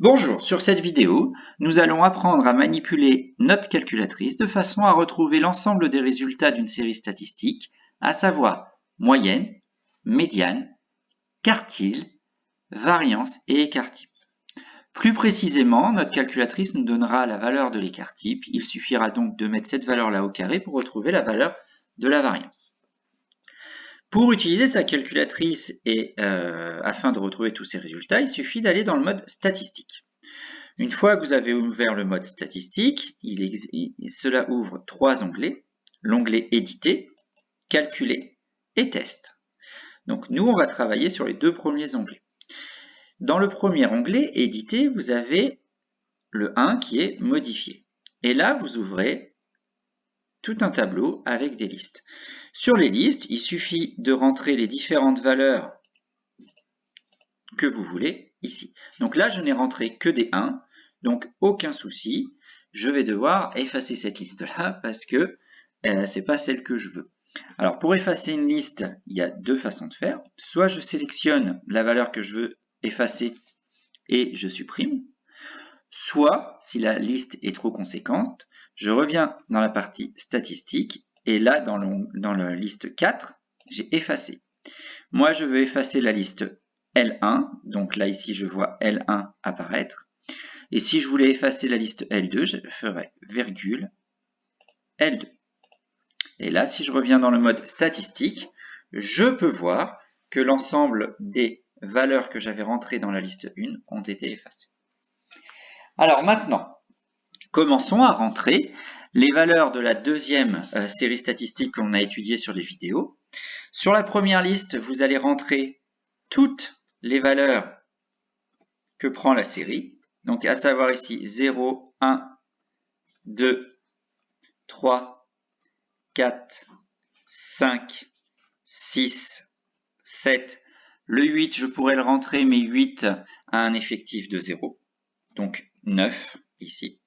Bonjour, sur cette vidéo, nous allons apprendre à manipuler notre calculatrice de façon à retrouver l'ensemble des résultats d'une série statistique, à savoir moyenne, médiane, quartile, variance et écart-type. Plus précisément, notre calculatrice nous donnera la valeur de l'écart-type. Il suffira donc de mettre cette valeur-là au carré pour retrouver la valeur de la variance. Pour utiliser sa calculatrice et afin de retrouver tous ces résultats, il suffit d'aller dans le mode statistique. Une fois que vous avez ouvert le mode statistique, cela ouvre trois onglets. L'onglet Éditer, Calculer et Test. Donc nous, on va travailler sur les deux premiers onglets. Dans le premier onglet, Éditer, vous avez le 1 qui est Modifier. Et là, vous ouvrez tout un tableau avec des listes. Sur les listes, il suffit de rentrer les différentes valeurs que vous voulez ici. Donc là, je n'ai rentré que des 1, donc aucun souci. Je vais devoir effacer cette liste-là parce que c'est pas celle que je veux. Alors pour effacer une liste, il y a deux façons de faire. Soit je sélectionne la valeur que je veux effacer et je supprime. Soit, si la liste est trop conséquente, je reviens dans la partie statistique et là, dans la liste 4, j'ai effacé. Moi, je veux effacer la liste L1, donc là, ici, je vois L1 apparaître. Et si je voulais effacer la liste L2, je ferais virgule L2. Et là, si je reviens dans le mode statistique, je peux voir que l'ensemble des valeurs que j'avais rentrées dans la liste 1 ont été effacées. Alors maintenant, commençons à rentrer les valeurs de la deuxième série statistique qu'on a étudiée sur les vidéos. Sur la première liste, vous allez rentrer toutes les valeurs que prend la série. Donc à savoir ici 0, 1, 2, 3, 4, 5, 6, 7. Le 8, je pourrais le rentrer, mais 8 a un effectif de 0. Donc 9 ici.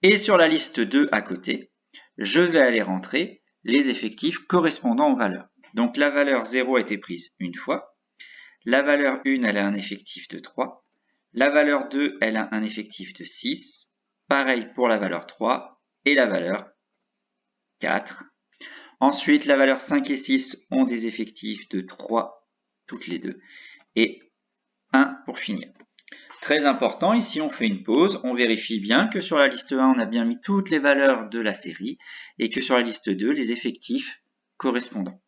Et sur la liste 2 à côté, je vais aller rentrer les effectifs correspondant aux valeurs. Donc la valeur 0 a été prise une fois. La valeur 1, elle a un effectif de 3. La valeur 2, elle a un effectif de 6. Pareil pour la valeur 3 et la valeur 4. Ensuite, la valeur 5 et 6 ont des effectifs de 3 toutes les deux. Et 1 pour finir. Très important, ici on fait une pause, on vérifie bien que sur la liste 1, on a bien mis toutes les valeurs de la série et que sur la liste 2, les effectifs correspondants.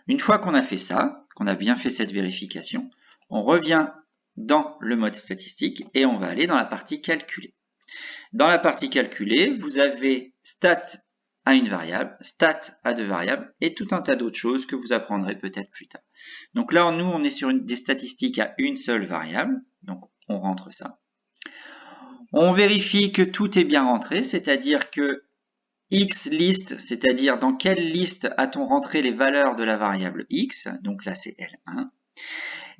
Une fois qu'on a fait ça, qu'on a bien fait cette vérification, on revient dans le mode statistique et on va aller dans la partie calculer. Dans la partie calculer, vous avez stat à une variable, stat à deux variables et tout un tas d'autres choses que vous apprendrez peut-être plus tard. Donc là, nous, on est sur des statistiques à une seule variable, donc on rentre ça. On vérifie que tout est bien rentré, c'est-à-dire que X list, c'est-à-dire dans quelle liste a-t-on rentré les valeurs de la variable X, donc là c'est L1.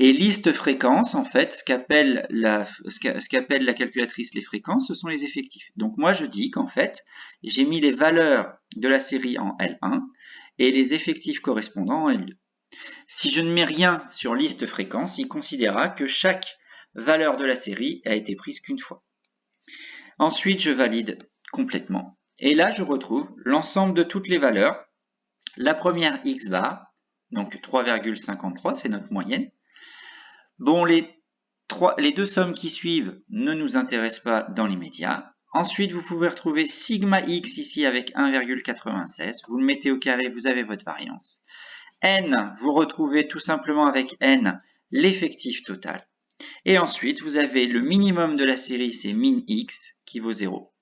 Et liste fréquence, en fait, ce qu'appelle la calculatrice les fréquences, ce sont les effectifs. Donc moi je dis qu'en fait, j'ai mis les valeurs de la série en L1 et les effectifs correspondants en L2. Si je ne mets rien sur liste fréquence, il considérera que chaque valeur de la série a été prise qu'une fois. Ensuite, je valide complètement. Et là, je retrouve l'ensemble de toutes les valeurs. La première X bar, donc 3,53, c'est notre moyenne. Bon, les deux sommes qui suivent ne nous intéressent pas dans l'immédiat. Ensuite, vous pouvez retrouver sigma x ici avec 1,96. Vous le mettez au carré, vous avez votre variance. N, vous retrouvez tout simplement avec N l'effectif total. Et ensuite, vous avez le minimum de la série, c'est min x, qui vaut 0.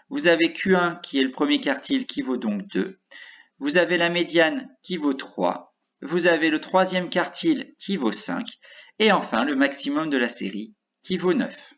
Vous avez Q1, qui est le premier quartile, qui vaut donc 2. Vous avez la médiane, qui vaut 3. Vous avez le troisième quartile, qui vaut 5. Et enfin, le maximum de la série, qui vaut 9.